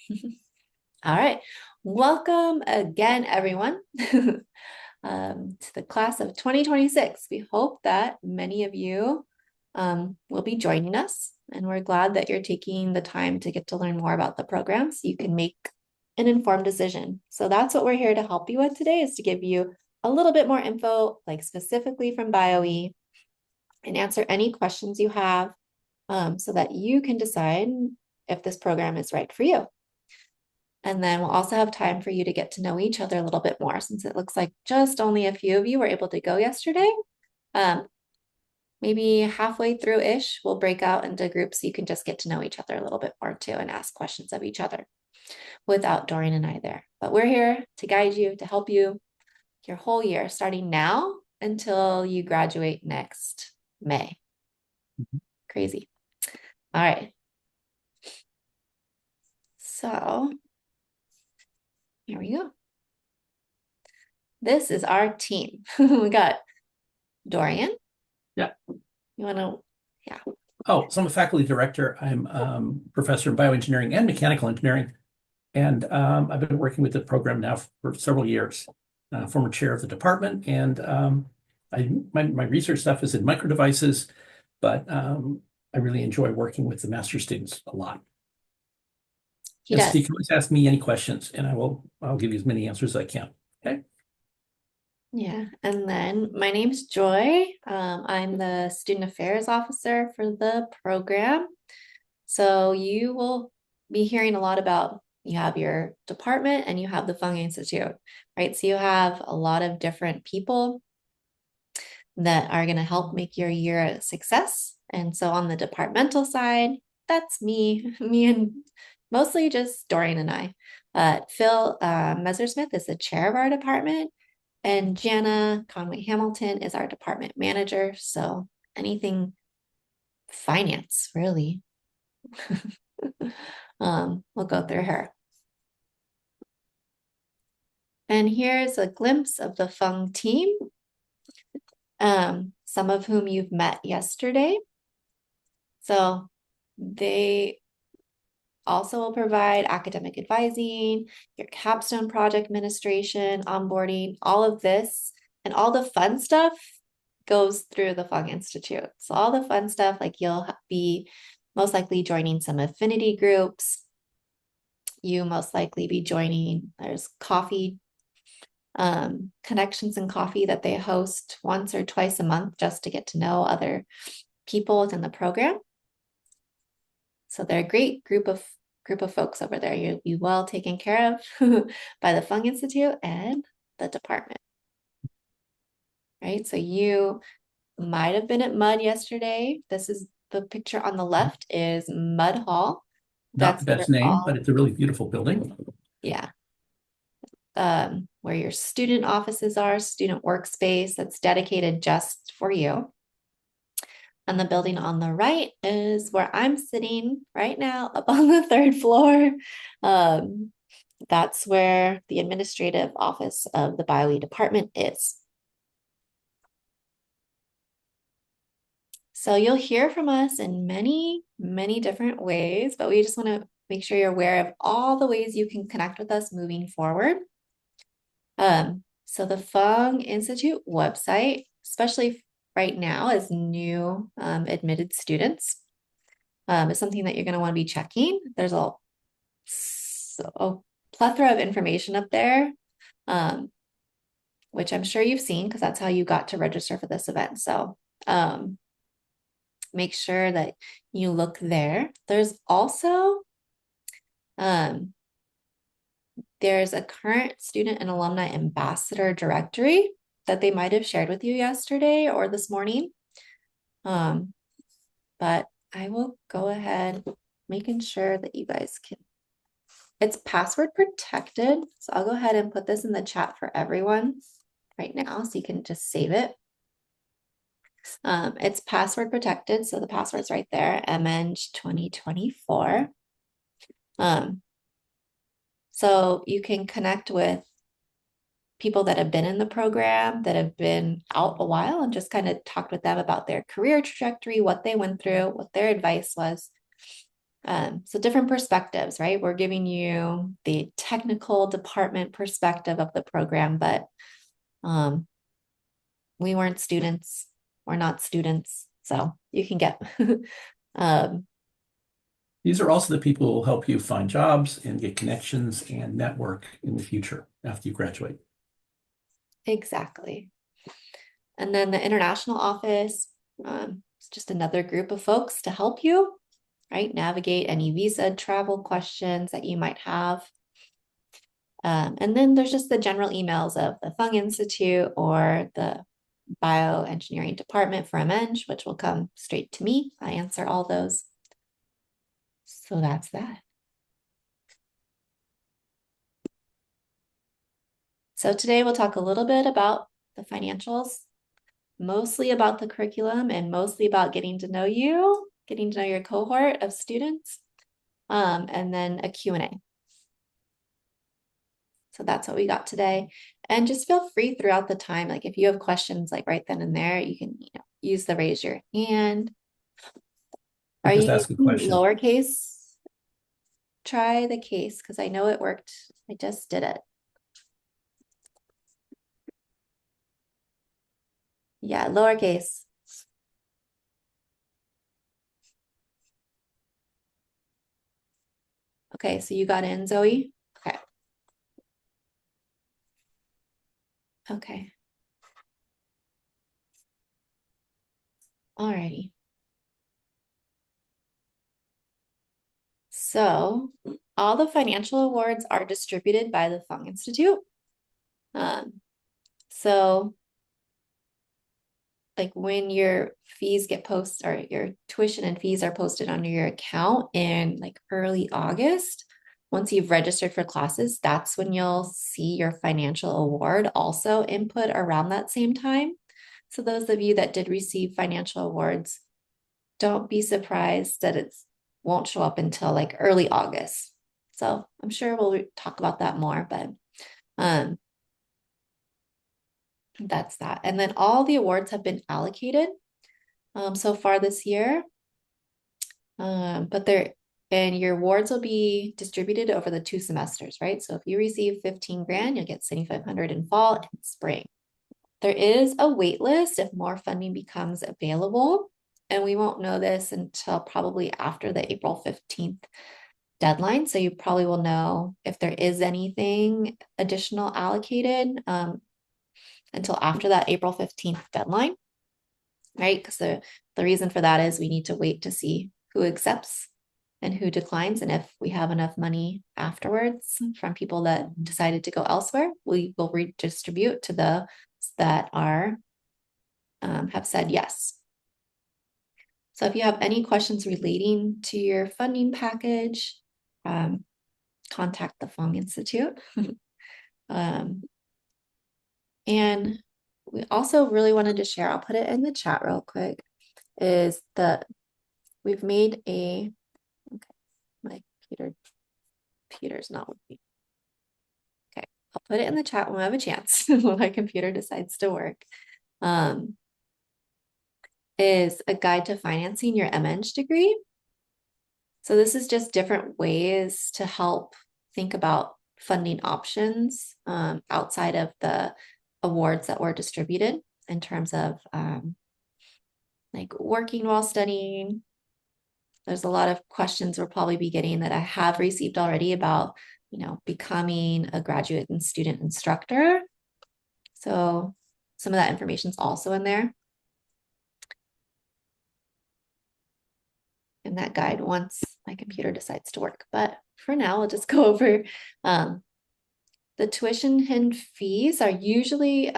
All right. Welcome again, everyone, to the class of 2026. We hope that many of you will be joining us, and we're glad that you're taking the time to get to learn more about the program so you can make an informed decision. So that's what we're here to help you with today, is to give you a little bit more info, like specifically from BioE, and answer any questions you have so that you can decide if this program is right for you. And then we'll also have time for you to get to know each other a little bit more, since it looks like just only a few of you were able to go yesterday. Maybe halfway through-ish, we'll break out into groups so you can just get to know each other a little bit more too and ask questions of each other without Dorian and I there. But we're here to guide you, to help you your whole year, starting now until you graduate next May. Crazy. All right. So here we go. This is our team. We got Dorian. Yeah. You want to, yeah. Oh, so I'm a faculty director. I'm professor of bioengineering and mechanical engineering. And I've been working with the program now for several years. Former chair of the department. And my research stuff is in micro devices, but I really enjoy working with the master students a lot. He And so does. you can always ask me any questions and I'll give you as many answers as I can. Okay. Yeah. And then my name's Joy. I'm the student affairs officer for the program. So you will be hearing a lot about, you have your department and you have the Fung Institute, right? So you have a lot of different people that are going to help make your year a success. And so on the departmental side, that's me and mostly just Dorian and I. Phil Messersmith is the chair of our department, and Jana Conway Hamilton is our department manager. So anything finance, really. We'll go through her. And here's a glimpse of the Fung team, some of whom you've met yesterday. So they also will provide academic advising, your capstone project administration, onboarding, all of this, and all the fun stuff goes through the Fung Institute. So all the fun stuff, like you'll be most likely joining some affinity groups. You most likely be joining, there's coffee, connections and coffee that they host once or twice a month just to get to know other people within the program. So they're a great group of folks over there. You'll be well taken care of by the Fung Institute and the department. Right? So you might have been at Mud yesterday. This is the picture on the left is Mud Hall. Not the That's best where name, all, but it's a really beautiful building. yeah. Where your student offices are, student workspace that's dedicated just for you. And the building on the right is where I'm sitting right now up on the third floor. That's where the administrative office of the BioE department is. So you'll hear from us in many, many different ways, but we just want to make sure you're aware of all the ways you can connect with us moving forward. So the Fung Institute website, especially right now as new admitted students, is something that you're going to want to be checking. There's a plethora of information up there, which I'm sure you've seen because that's how you got to register for this event. So make sure that you look there. There's also there's a current student and alumni ambassador directory that they might have shared with you yesterday or this morning. But I will go ahead making sure that you guys can. It's password protected. So I'll go ahead and put this in the chat for everyone right now so you can just save it. It's password protected. So the password's right there, MEng 2024. So you can connect with people that have been in the program, that have been out a while, and just kind of talk with them about their career trajectory, what they went through, what their advice was. So different perspectives, right? We're giving you the technical department perspective of the program, but um, we weren't students. We're not students. So you can get um, These are also the people who will help you find jobs and get connections and network in the future after you graduate. exactly. And then the international office, it's just another group of folks to help you, right? Navigate any visa travel questions that you might have. And then there's just the general emails of the Fung Institute or the Bioengineering Department for MEng, which will come straight to me. I answer all those. So that's that. So today we'll talk a little bit about the financials, mostly about the curriculum and mostly about getting to know you, getting to know your cohort of students, and then a Q&A. So that's what we got today. And just feel free throughout the time. Like if you have questions like right then and there, you can use the raise your hand. Or Are just you ask a using question. lowercase? Try the case because I know it worked. I just did it. Yeah, lowercase. Okay, so you got in, Zoe? Okay. Okay. Alrighty. So all the financial awards are distributed by the Fung Institute. Um, so like when your fees get posted or your tuition and fees are posted under your account in like early August, once you've registered for classes, that's when you'll see your financial award also input around that same time. So those of you that did receive financial awards, don't be surprised that it won't show up until like early August. So I'm sure we'll talk about that more, but um, that's that. And then all the awards have been allocated so far this year. But they're and your awards will be distributed over the 2 semesters, right? So if you receive 15 grand, you'll get 7,500 in fall and spring. There is a wait list if more funding becomes available, and we won't know this until probably after the April 15th deadline. So you probably will know if there is anything additional allocated until after that April 15th deadline, right? Because the reason for that is we need to wait to see who accepts and who declines. And if we have enough money afterwards from people that decided to go elsewhere, we will redistribute to those that are have said yes. So if you have any questions relating to your funding package, contact the Fung Institute. And we also really wanted to share, I'll put it in the chat real quick, is that we've made a, okay, my computer's not working. Okay, I'll put it in the chat when I have a chance, when my computer decides to work. Is a guide to financing your MEng degree. So this is just different ways to help think about funding options outside of the awards that were distributed in terms of like working while studying. There's a lot of questions we'll probably be getting that I have received already about, becoming a graduate and student instructor. So some of that information is also in there. In that guide once my computer decides to work. But for now, I'll just go over the tuition and fees are usually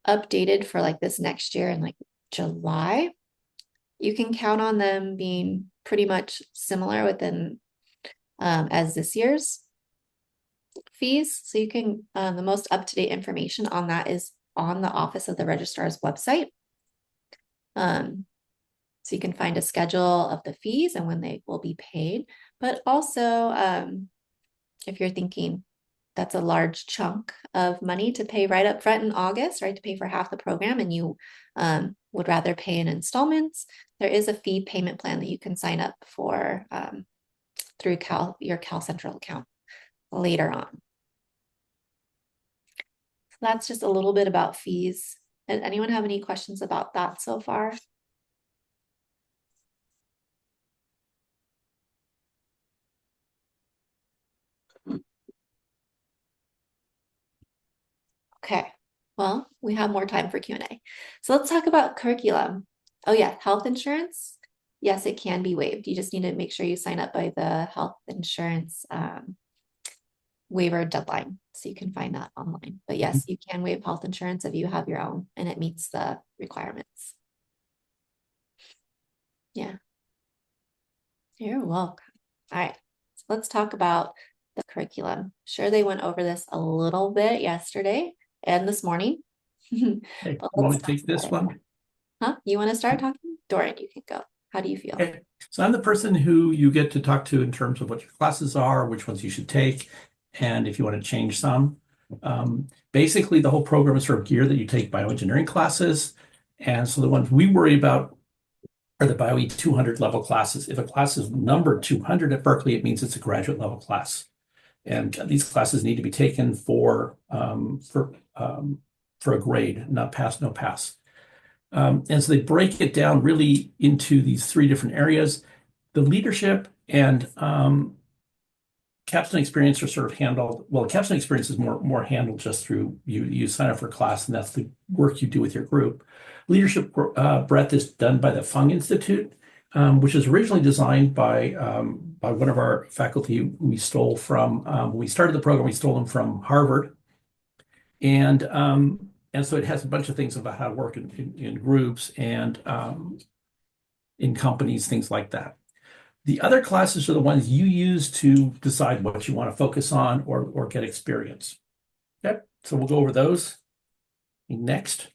updated for like this next year in like July. You can count on them being pretty much similar within as this year's fees. So you can, the most up-to-date information on that is on the Office of the Registrar's website. So you can find a schedule of the fees and when they will be paid. But also, if you're thinking, that's a large chunk of money to pay right up front in August, right? To pay for half the program, and you would rather pay in installments, there is a fee payment plan that you can sign up for through your Cal Central account later on. So that's just a little bit about fees. Does anyone have any questions about that so far? Okay, well, we have more time for Q&A. So let's talk about curriculum. Oh yeah, health insurance. Yes, it can be waived. You just need to make sure you sign up by the health insurance waiver deadline. So you can find that online. But yes, you can waive health insurance if you have your own and it meets the requirements. Yeah, you're welcome. All right, so let's talk about the curriculum. Sure, they went over this a little bit yesterday and this morning. Hey, But you want let's me to talk take about this it. one? Huh? You want to start talking? Dorian, you can go. How do you feel? Okay. So I'm the person who you get to talk to in terms of what your classes are, which ones you should take, and if you want to change some. Basically, the whole program is sort of geared that you take bioengineering classes. And so the ones we worry about are the BioE 200 level classes. If a class is numbered 200 at Berkeley, it means it's a graduate level class. And these classes need to be taken for a grade, not pass, no pass. And so they break it down really into these three different areas. The leadership and capstone experience are sort of handled. Well, the capstone experience is more handled just through you sign up for a class, and that's the work you do with your group. Leadership breadth is done by the Fung Institute, which was originally designed by one of our faculty we stole from when we started the program. We stole them from Harvard, and so it has a bunch of things about how to work in groups and in companies, things like that. The other classes are the ones you use to decide what you want to focus on or get experience. Okay, so we'll go over those next.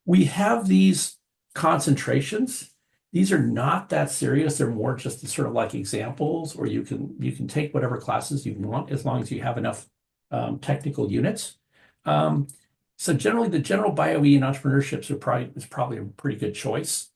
We have these concentrations. These are not that serious. They're more just sort of like examples, or you can take whatever classes you want as long as you have enough technical units. So generally, the general BioE and entrepreneurships is probably a pretty good choice.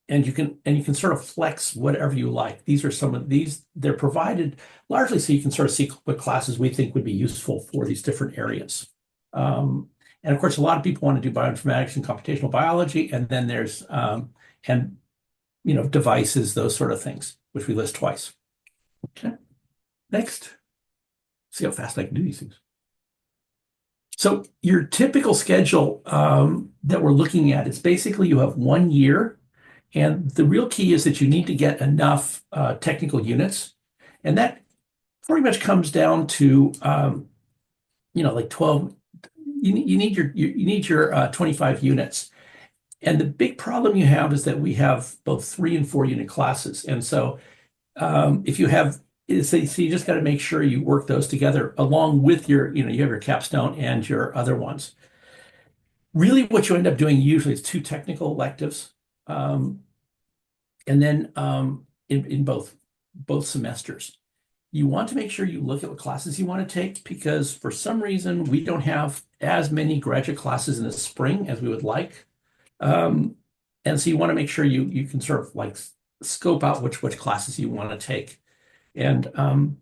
And you can sort of flex whatever you like. These are some of these. They're provided largely so you can sort of see what classes we think would be useful for these different areas. And of course, a lot of people want to do bioinformatics and computational biology, and then there's and devices, those sort of things, which we list twice. Okay. Next. See how fast I can do these things. So your typical schedule that we're looking at is basically you have 1 year. And the real key is that you need to get enough technical units. And that pretty much comes down to, like 12, you need your 25 units. And the big problem you have is that we have both 3 and 4 unit classes. And so if you have, so you just got to make sure you work those together along with you have your capstone and your other ones. Really what you end up doing usually is 2 technical electives. And then in both semesters, you want to make sure you look at what classes you want to take, because for some reason we don't have as many graduate classes in the spring as we would like. And so you want to make sure you can sort of like scope out which classes you want to take. And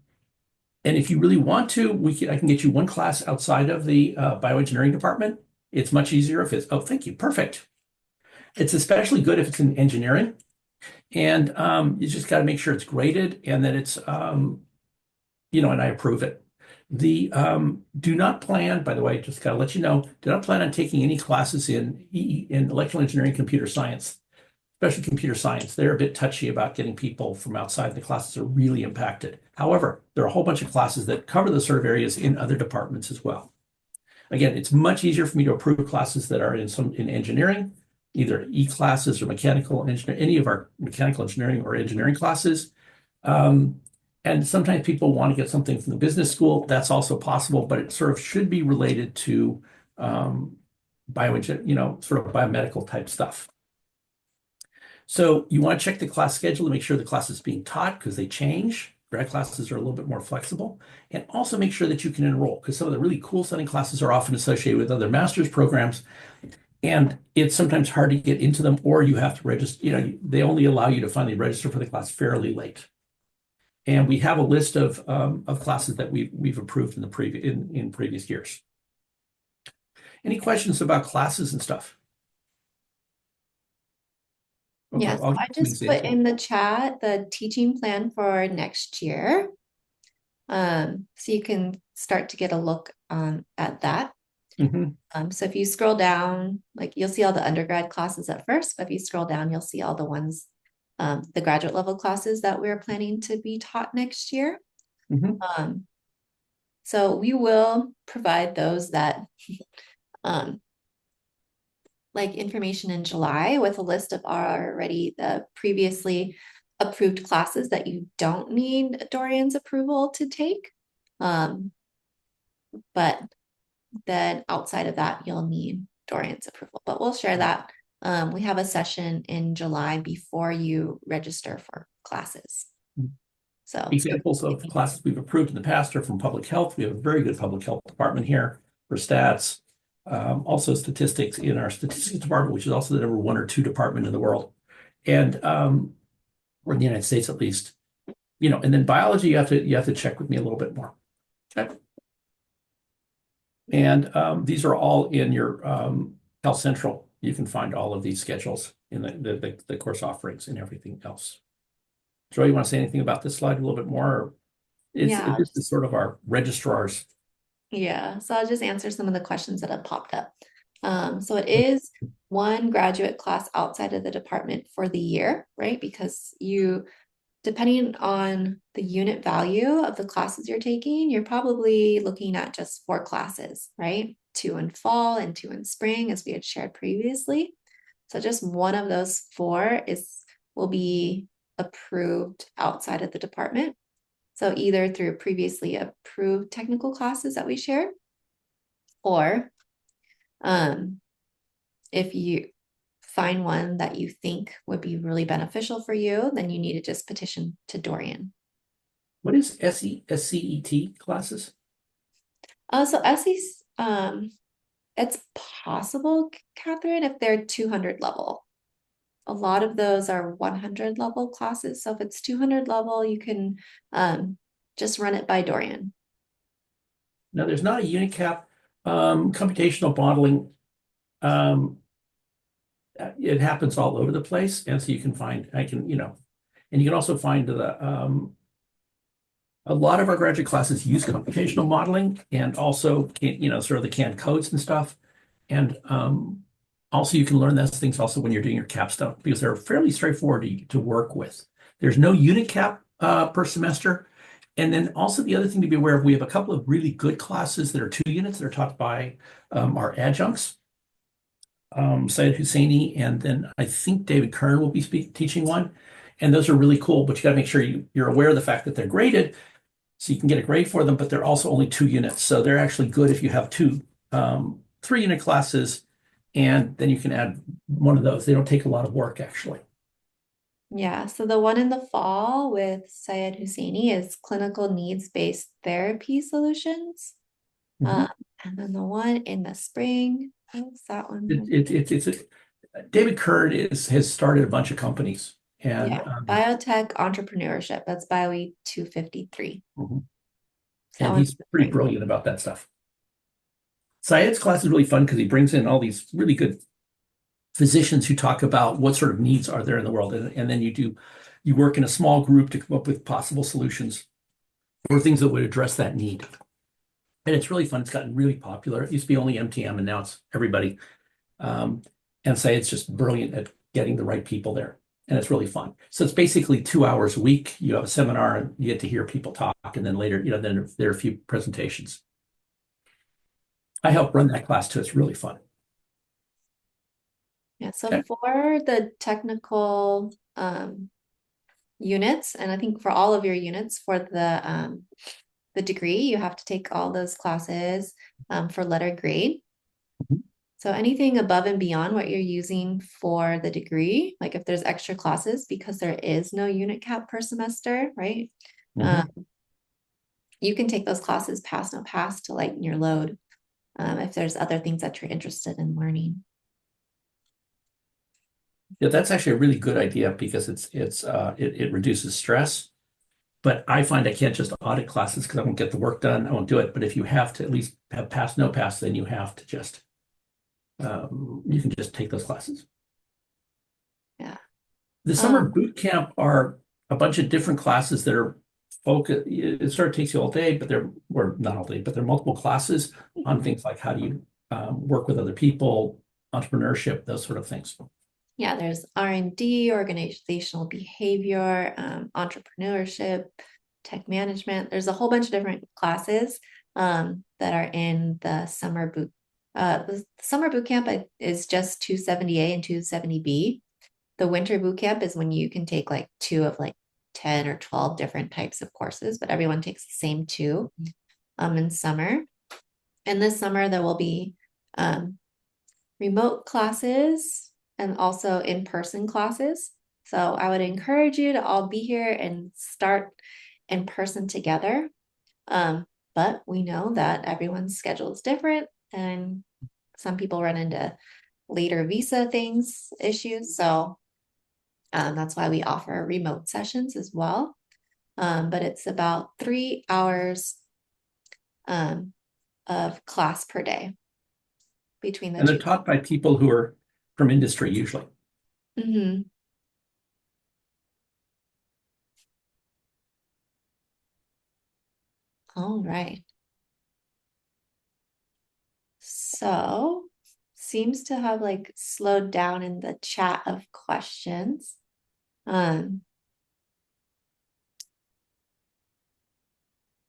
if you really want to, I can get you one class outside of the bioengineering department. It's much easier if it's, oh, thank you, perfect. It's especially good if it's in engineering. And you just got to make sure it's graded and that it's, and I approve it. Do not plan, by the way, just got to let you know, do not plan on taking any classes in electrical engineering, computer science, especially computer science. They're a bit touchy about getting people from outside. The classes are really impacted. However, there are a whole bunch of classes that cover those sort of areas in other departments as well. Again, it's much easier for me to approve classes that are in engineering, either E classes or mechanical engineering, any of our mechanical engineering or engineering classes. And sometimes people want to get something from the business school. That's also possible, but it sort of should be related to bioengineering, sort of biomedical type stuff. So you want to check the class schedule to make sure the class is being taught, because they change. grad classes are a little bit more flexible. And also make sure that you can enroll, because some of the really cool sounding classes are often associated with other master's programs. And it's sometimes hard to get into them, or you have to register, they only allow you to finally register for the class fairly late. And we have a list of classes that we've approved in the in previous years. Any questions about classes and stuff? Okay, Yes, I'll give I some just put examples. in the chat the teaching plan for next year. So you can start to get a look at that. Mhm. So if you scroll down, like you'll see all the undergrad classes at first, but if you scroll down, you'll see all the ones, the graduate level classes that we're planning to be taught next year. Mhm. Um, so we will provide those that um, like information in July with a list of already the previously approved classes that you don't need Dorian's approval to take. But then outside of that, you'll need Dorian's approval. But we'll share that. We have a session in July before you register for classes. So Examples of classes we've approved in the past are from public health. We have a very good public health department here for stats. Also statistics in our statistics department, which is also the number 1 or 2 department in the world. And or in the United States at least. And then biology, you have to check with me a little bit more. Okay. And these are all in your Health Central. You can find all of these schedules in the course offerings and everything else. Joy, you want to say anything about this slide a little bit more? yeah, This is sort of our registrars. yeah. So I'll just answer some of the questions that have popped up. So it is one graduate class outside of the department for the year, right? Because depending on the unit value of the classes you're taking, you're probably looking at just 4 classes, right? 2 in fall and 2 in spring, as we had shared previously. So just one of those 4 will be approved outside of the department. So either through previously approved technical classes that we shared, or um, if you find one that you think would be really beneficial for you, then you need to just petition to Dorian. What is SCET classes? So SE's, it's possible, Catherine, if they're 200 level. A lot of those are 100 level classes. So if it's 200 level, you can just run it by Dorian. No, there's not a unit cap. Computational modeling, um, it happens all over the place. And so you can find, and you can also find a lot of our graduate classes use computational modeling and also, sort of the canned codes and stuff. And also you can learn those things also when you're doing your capstone because they're fairly straightforward to work with. There's no unit cap per semester. And then also the other thing to be aware of, we have a couple of really good classes that are 2 units that are taught by our adjuncts, Syed Husseini, and then I think David Kern will be teaching one. And those are really cool, but you got to make sure you're aware of the fact that they're graded so you can get a grade for them, but they're also only 2 units. So they're actually good if you have 3-unit classes, and then you can add one of those. They don't take a lot of work, actually. Yeah, so the one in the fall with Syed Husseini is clinical needs-based therapy solutions. Mhm. And then the one in the spring, what's that one? David Kern has started a bunch of companies, and Yeah, biotech entrepreneurship. That's BioE 253. mhm. So that And one's he's pretty spring. brilliant about that stuff. Syed's class is really fun because he brings in all these really good physicians who talk about what sort of needs are there in the world, and then you work in a small group to come up with possible solutions or things that would address that need. And it's really fun. It's gotten really popular. It used to be only MTM, and now it's everybody. Um, and Syed's just brilliant at getting the right people there. And it's really fun. So it's basically 2 hours a week. You have a seminar and you get to hear people talk. And then later, then there are a few presentations. I help run that class too. It's really fun. Yeah, so Okay. for the technical units, and I think for all of your units for the degree, you have to take all those classes for letter grade. Mhm. So anything above and beyond what you're using for the degree, like if there's extra classes, because there is no unit cap per semester, right? Um, Mhm. you can take those classes pass, no pass to lighten your load if there's other things that you're interested in learning. Yeah, that's actually a really good idea because it reduces stress. But I find I can't just audit classes because I won't get the work done. I won't do it. But if you have to at least have pass, no pass, then you have to just you can just take those classes. Yeah. The summer Um, boot camp are a bunch of different classes that are focused. It sort of takes you all day, but they're or not all day, but they're multiple classes on things like how do you work with other people, entrepreneurship, those sort of things. yeah, there's R&D, organizational behavior, entrepreneurship, tech management. There's a whole bunch of different classes that are in the summer boot. The summer boot camp is just 270A and 270B. The winter boot camp is when you can take like two of like 10 or 12 different types of courses, but everyone takes the same two in summer. And this summer, there will be um, remote classes and also in-person classes. So I would encourage you to all be here and start in person together. But we know that everyone's schedule is different and some people run into later visa things issues. So that's why we offer remote sessions as well. But it's about 3 hours um, of class per day between the And they're two. taught by people who are from industry usually. Mm-hmm. All right. So seems to have like slowed down in the chat of questions. Um,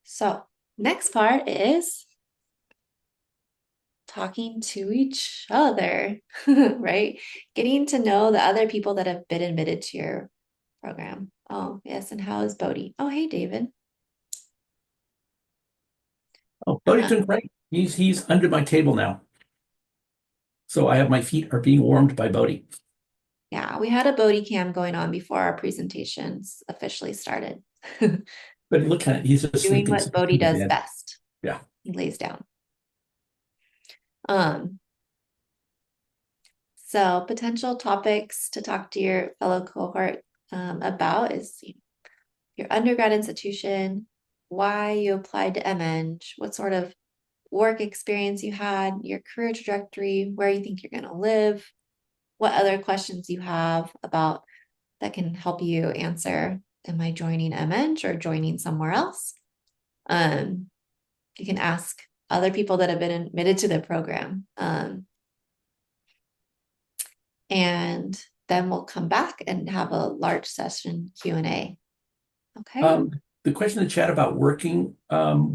so next part is talking to each other, right? Getting to know the other people that have been admitted to your program. Oh, yes. And how is Bodhi? Oh, hey, David. Oh, Bodhi's Uh, doing great. He's under my table now. So I have my feet are being warmed by Bodhi. yeah, we had a Bodhi cam going on before our presentations officially started. But look at it, he's just Doing sleeping what so he's Bodhi in the does bed. best. Yeah. He lays down. Um, So, potential topics to talk to your fellow cohort about is your undergrad institution, why you applied to MEng, what sort of work experience you had, your career trajectory, where you think you're going to live, what other questions you have about that can help you answer, am I joining MEng or joining somewhere else? Um, you can ask other people that have been admitted to the program. And then we'll come back and have a large session Q&A. Okay. The question in the chat about working,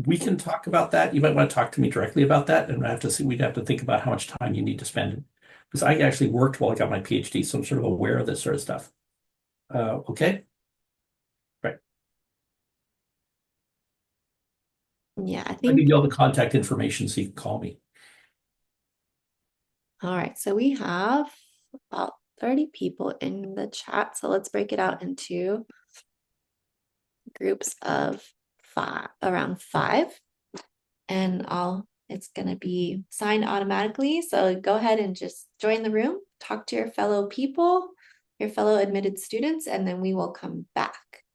we can talk about that. You might want to talk to me directly about that, and I have to see. We'd have to think about how much time you need to spend. Because I actually worked while I got my PhD, so I'm sort of aware of this sort of stuff. Okay, right. Yeah, I I give think, you all the contact information so you can call me. all right. So we have about 30 people in the chat. So let's break it out into groups of five, around five. And it's going to be signed automatically. So go ahead and just join the room, talk to your fellow people, your fellow admitted students, and then we will come back.